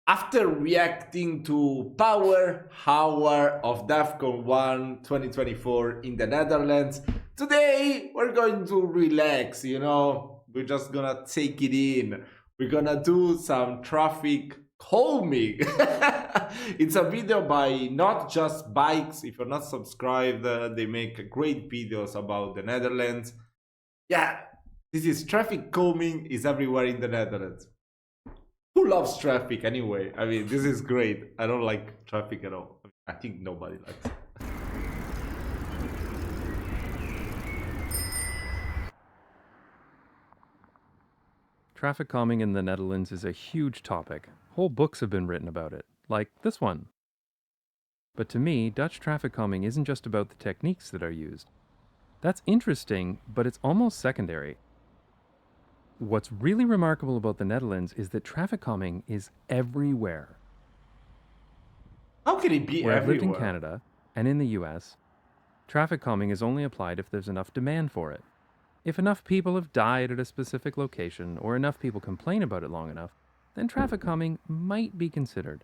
After reacting to Power Hour of DEFCON 1 2024 in the Netherlands, today we're going to relax, We're just gonna take it in. We're gonna do some traffic calming. It's a video by Not Just Bikes. If you're not subscribed, they make great videos about the Netherlands. Yeah, this is traffic calming is everywhere in the Netherlands. Who loves traffic anyway? I mean, this is great. I don't like traffic at all. I think nobody likes it. Traffic calming in the Netherlands is a huge topic. Whole books have been written about it, like this one. But to me, Dutch traffic calming isn't just about the techniques that are used. That's interesting, but it's almost secondary. What's really remarkable about the Netherlands is that traffic calming is everywhere. How can it be Where I've lived in everywhere? Canada and in the US, traffic calming is only applied if there's enough demand for it. If enough people have died at a specific location or enough people complain about it long enough, then traffic calming might be considered.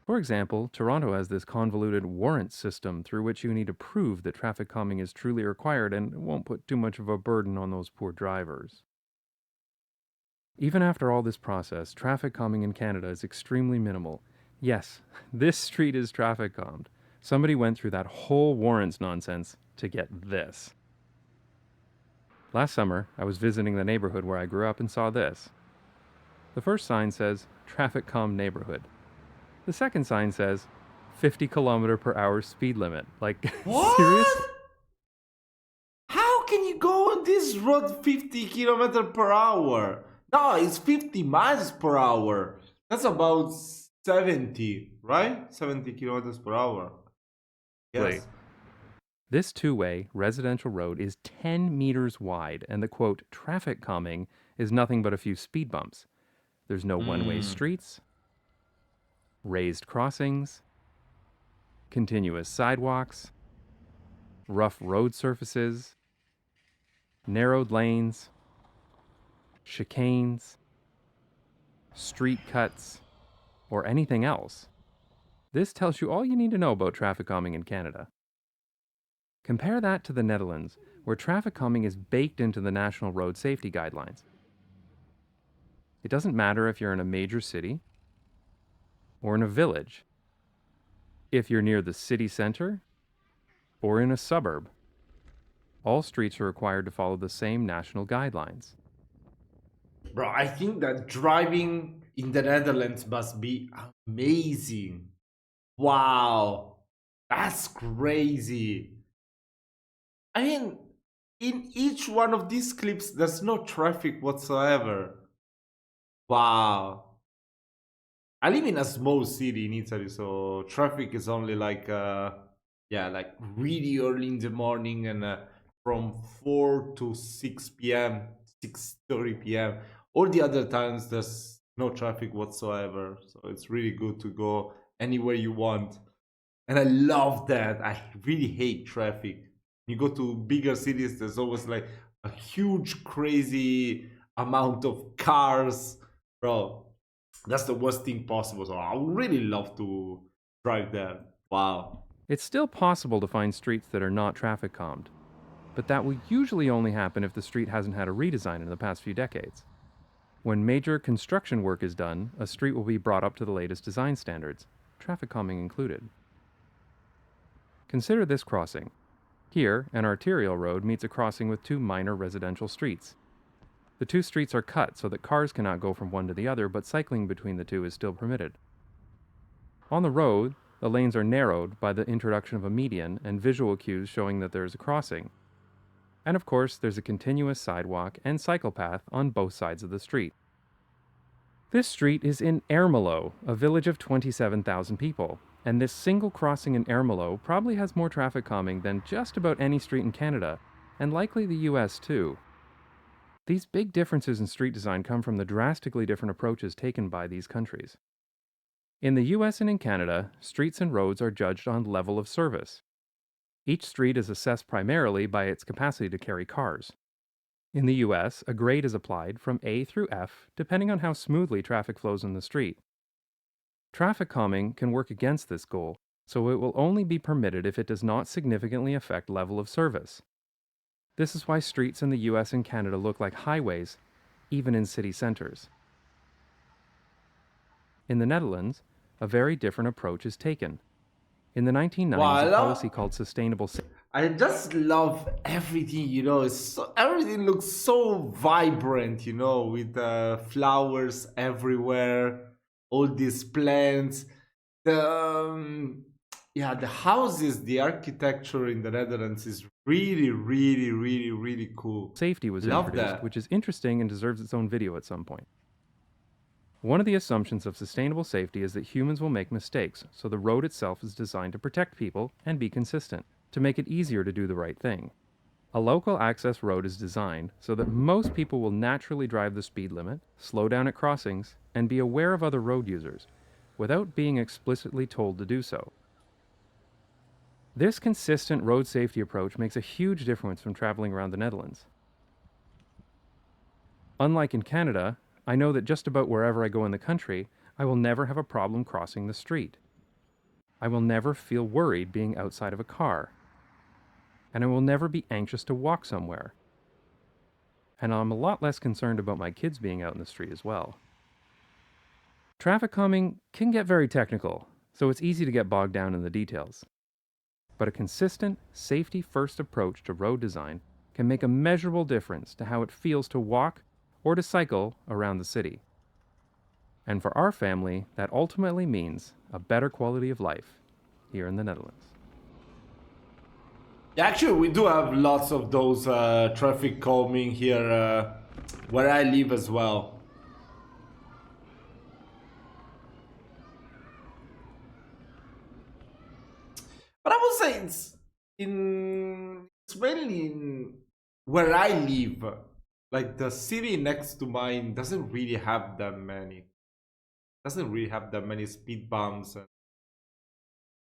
For example, Toronto has this convoluted warrant system through which you need to prove that traffic calming is truly required and won't put too much of a burden on those poor drivers. Even after all this process, traffic calming in Canada is extremely minimal. Yes, this street is traffic calmed. Somebody went through that whole warrants nonsense to get this. Last summer, I was visiting the neighborhood where I grew up and saw this. The first sign says, Traffic Calm Neighborhood. The second sign says, 50 km/h speed limit. Like, serious? What? How can you go on this road 50 kilometer per hour? No, it's 50 miles per hour. That's about 70, right? 70 kilometers per hour. Wait. Yes. This two-way residential road is 10 meters wide, and the quote, traffic calming is nothing but a few speed bumps. There's no one-way Hmm. streets, raised crossings, continuous sidewalks, rough road surfaces, narrowed lanes, chicanes, street cuts, or anything else. This tells you all you need to know about traffic calming in Canada. Compare that to the Netherlands, where traffic calming is baked into the national road safety guidelines. It doesn't matter if you're in a major city or in a village, if you're near the city center or in a suburb. All streets are required to follow the same national guidelines. Bro, I think that driving in the Netherlands must be amazing. Wow. That's crazy. I mean, in each one of these clips, there's no traffic whatsoever. Wow. I live in a small city in Italy, so traffic is only like, yeah, like really early in the morning and from 4 to 6 p.m., 6:30 p.m. All the other times, there's no traffic whatsoever. So it's really good to go anywhere you want. And I love that. I really hate traffic. You go to bigger cities, there's always like a huge, crazy amount of cars. Bro, that's the worst thing possible. So I would really love to drive there. Wow. It's still possible to find streets that are not traffic calmed, but that will usually only happen if the street hasn't had a redesign in the past few decades. When major construction work is done, a street will be brought up to the latest design standards, traffic calming included. Consider this crossing. Here, an arterial road meets a crossing with two minor residential streets. The two streets are cut so that cars cannot go from one to the other, but cycling between the two is still permitted. On the road, the lanes are narrowed by the introduction of a median and visual cues showing that there is a crossing. And of course, there's a continuous sidewalk and cycle path on both sides of the street. This street is in Ermelo, a village of 27,000 people, and this single crossing in Ermelo probably has more traffic calming than just about any street in Canada, and likely the US too. These big differences in street design come from the drastically different approaches taken by these countries. In the US and in Canada, streets and roads are judged on level of service. Each street is assessed primarily by its capacity to carry cars. In the US, a grade is applied from A through F depending on how smoothly traffic flows in the street. Traffic calming can work against this goal, so it will only be permitted if it does not significantly affect level of service. This is why streets in the US and Canada look like highways, even in city centers. In the Netherlands, a very different approach is taken. In the 1990s, a policy Voila! called sustainable I just love everything, everything looks so vibrant, with flowers everywhere, all these plants. The yeah, the houses, the architecture in the Netherlands is really, really, really, really cool. safety was Love introduced, that. which is interesting and deserves its own video at some point. One of the assumptions of sustainable safety is that humans will make mistakes, so the road itself is designed to protect people and be consistent, to make it easier to do the right thing. A local access road is designed so that most people will naturally drive the speed limit, slow down at crossings, and be aware of other road users, without being explicitly told to do so. This consistent road safety approach makes a huge difference when traveling around the Netherlands. Unlike in Canada, I know that just about wherever I go in the country, I will never have a problem crossing the street. I will never feel worried being outside of a car. And I will never be anxious to walk somewhere. And I'm a lot less concerned about my kids being out in the street as well. Traffic calming can get very technical, so it's easy to get bogged down in the details. But a consistent, safety-first approach to road design can make a measurable difference to how it feels to walk or to cycle around the city. And for our family, that ultimately means a better quality of life here in the Netherlands. Yeah, actually, we do have lots of those traffic calming here where I live as well. But I would say it's mainly in where I live. Like the city next to mine doesn't really have that many. Doesn't really have that many speed bumps and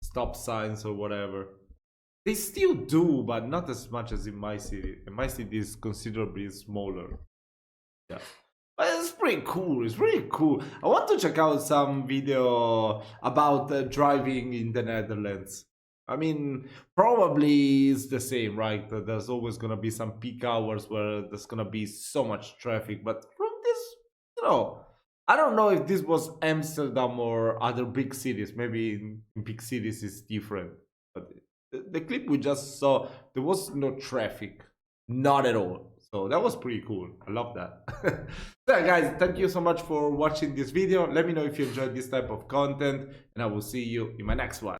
stop signs or whatever. They still do, but not as much as in my city. And my city is considerably smaller. Yeah. But it's pretty cool. It's really cool. I want to check out some video about driving in the Netherlands. I mean, probably it's the same, right? There's always gonna be some peak hours where there's gonna be so much traffic. But from this, I don't know if this was Amsterdam or other big cities. Maybe in big cities it's different. But the clip we just saw, there was no traffic, not at all. So that was pretty cool. I love that. So guys, thank you so much for watching this video. Let me know if you enjoyed this type of content, and I will see you in my next one.